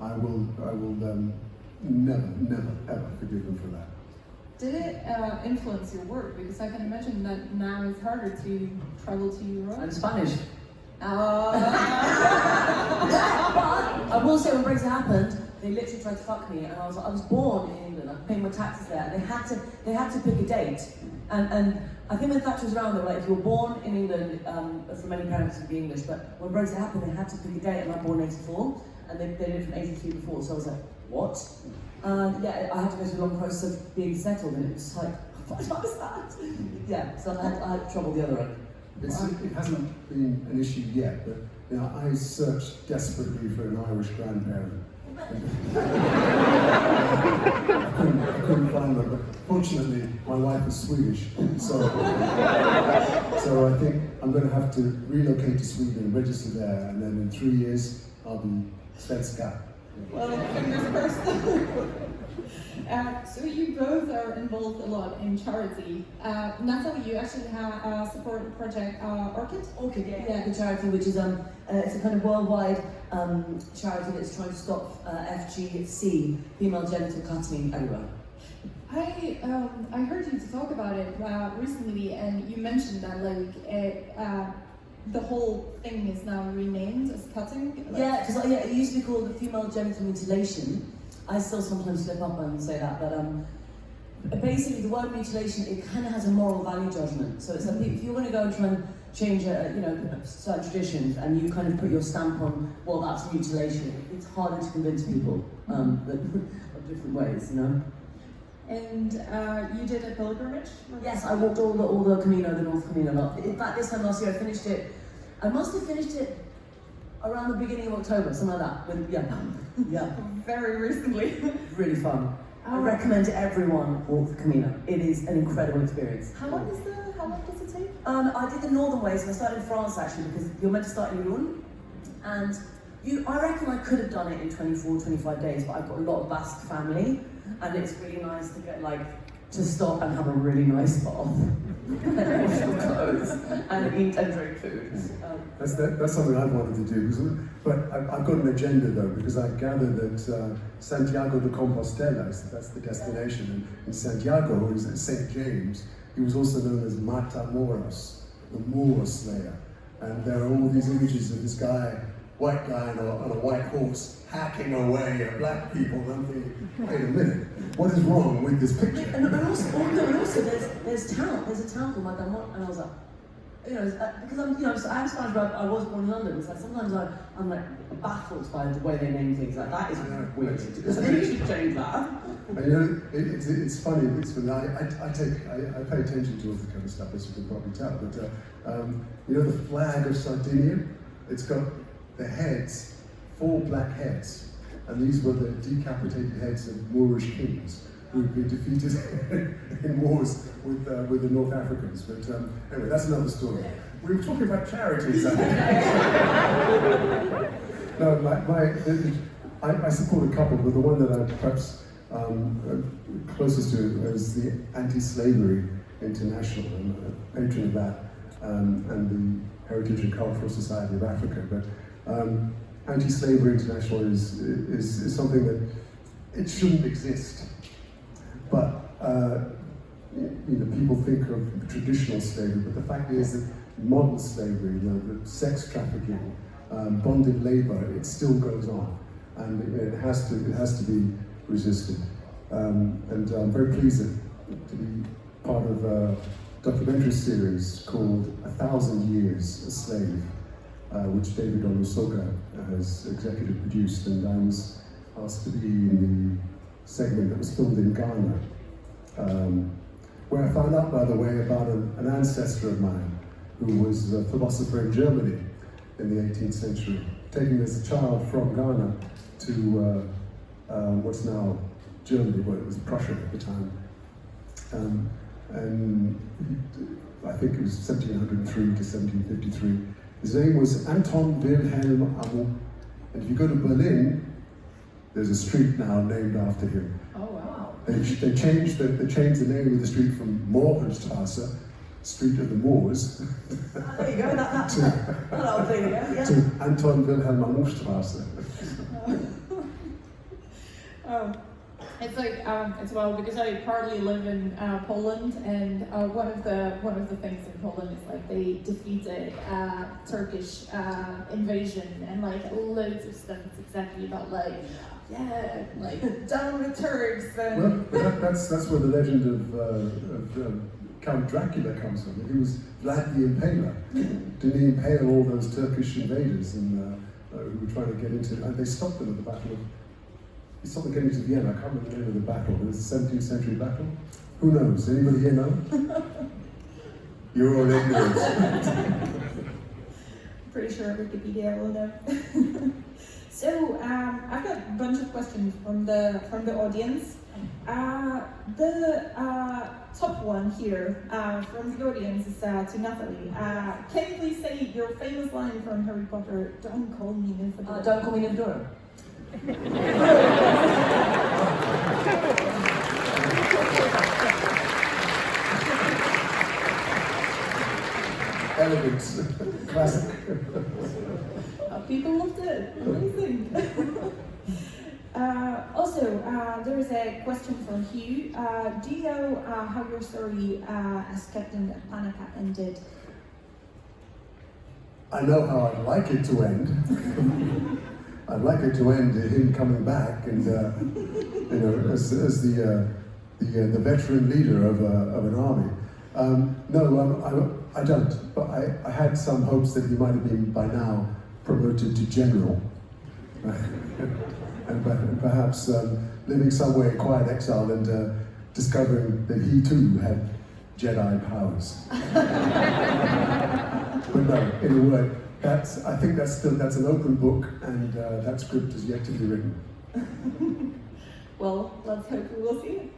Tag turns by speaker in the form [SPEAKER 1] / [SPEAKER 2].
[SPEAKER 1] I will never, ever forgive them for that.
[SPEAKER 2] Did it influence your work? Because I can imagine that now it's harder to travel to Europe.
[SPEAKER 3] I'm Spanish.
[SPEAKER 2] Oh.
[SPEAKER 3] But I will say when Brexit happened, they literally tried to fuck me, and I was born in England. I paid my taxes there, and they had to pick a date. And I think when Thatcher was around, they were like, if you were born in England, for many parents it would be English. But when Brexit happened, they had to pick a date, and I'm born in '84, and they did it from '83 before. So I was like, what? Yeah, I had to go through a long process of being settled, and it was like, what was that? Yeah, so I had trouble the other end.
[SPEAKER 1] It hasn't been an issue yet, but I searched desperately for an Irish grandparent. I couldn't find them, but fortunately my wife is Swedish, so I think I'm going to have to relocate to Sweden, register there, and then in 3 years I'll be svenska.
[SPEAKER 2] Well, fingers crossed. So you both are involved a lot in charity. Natalia, you actually have support the project Orchid?
[SPEAKER 3] Orchid, yeah, the charity, which is it's a kind of worldwide charity that's trying to stop FGC, female genital cutting, everywhere.
[SPEAKER 2] I heard you talk about it recently, and you mentioned that the whole thing is now renamed as cutting.
[SPEAKER 3] Yeah, because it used to be called the female genital mutilation. I still sometimes slip up and say that, but basically the word mutilation, it kind of has a moral value judgment. So it's like if you're going to go and try and change certain traditions, and you kind of put your stamp on, well, that's mutilation. It's harder to convince people of different ways,
[SPEAKER 2] And you did a pilgrimage?
[SPEAKER 3] Yes, I walked all the Camino, the North Camino. In fact, this time last year I finished it. I must have finished it around the beginning of October, something like that. Yeah.
[SPEAKER 2] Very recently.
[SPEAKER 3] Really fun. I recommend everyone walk the Camino. It is an incredible experience.
[SPEAKER 2] How long does it take?
[SPEAKER 3] I did the northern way, so I started in France actually, because you're meant to start in Lyon. And I reckon I could have done it in 24, 25 days, but I've got a lot of Basque family, and it's really nice to get to stop and have a really nice bath, and wash your clothes, and eat and drink food.
[SPEAKER 1] That's something I've wanted to do, but I've got an agenda though, because I gather that Santiago de Compostela, that's the destination, and Santiago is St. James. He was also known as Matamoros, the Moor Slayer, and there are all these images of this guy, white guy on a white horse, hacking away at black people, and I'm thinking, wait a minute, what is wrong with this picture?
[SPEAKER 3] And also there's a town called Matamoros, and I was like, because I'm Spanish, but I was born in London, so sometimes I'm baffled by the way they name things. That is weird. They should change that.
[SPEAKER 1] And it's funny. I pay attention to all the kind of stuff, as you can probably tell. But the flag of Sardinia, it's got the heads, 4 black heads, and these were the decapitated heads of Moorish kings who had been defeated in wars with the North Africans. But anyway, that's another story. We were talking about charities. No, I support a couple, but the one that I'm perhaps closest to is the Anti-Slavery International. I'm a patron of that, and the Heritage and Cultural Society of Africa. But Anti-Slavery International is something that it shouldn't exist. But people think of traditional slavery, but the fact is that modern slavery, the sex trafficking, bonded labor, it still goes on, and it has to be resisted. And I'm very pleased to be part of a documentary series called 1,000 Years a Slave, which David Olusoga has executive produced, and I was asked to be in the segment that was filmed in Ghana, where I found out, by the way, about an ancestor of mine who was a philosopher in Germany in the 18th century, taken as a child from Ghana to what's now Germany, well, it was Prussia at the time. And I think it was 1703 to 1753. His name was Anton Wilhelm Amo, and if you go to Berlin, there's a street now named after him.
[SPEAKER 2] Oh wow!
[SPEAKER 1] They changed the name of the street from Mohrenstrasse, Street of the Moors,
[SPEAKER 3] there you go.
[SPEAKER 1] to Anton Wilhelm Amo Strasse.
[SPEAKER 2] Oh, it's like it's well because I partly live in Poland, and one of the things in Poland is like they defeated Turkish invasion, and like loads of stuff is exactly about like like down with Turks. And
[SPEAKER 1] Well, but that's where the legend of Count Dracula comes from. He was Vlad the Impaler. Didn't he impale all those Turkish invaders and who were trying to get into? And they stopped them at the Battle of. He stopped them getting to Vienna. I can't remember the name of the battle. It was a 17th century battle. Who knows? Anybody here know? You're all ignorant.
[SPEAKER 2] pretty sure Wikipedia will know. So I've got a bunch of questions from the audience. The top one here from the audience is to Natalie. Can you please say your famous line from Harry Potter? Don't call me Nymphadora.
[SPEAKER 3] Don't call me Nymphadora.
[SPEAKER 1] Elegance. Classic.
[SPEAKER 2] People loved it. Amazing. Also, there is a question from Hugh. Do you know how your story as Captain Hanukkah ended?
[SPEAKER 1] I know how I'd like it to end. I'd like it to end him coming back and you know, as the veteran leader of an army. No, I don't. But I had some hopes that he might have been by now promoted to general, and perhaps living somewhere in quiet exile and discovering that he too had Jedi powers. But no, in a word, I think that's an open book, and that script is yet to be written.
[SPEAKER 2] Well, let's hope we will see it.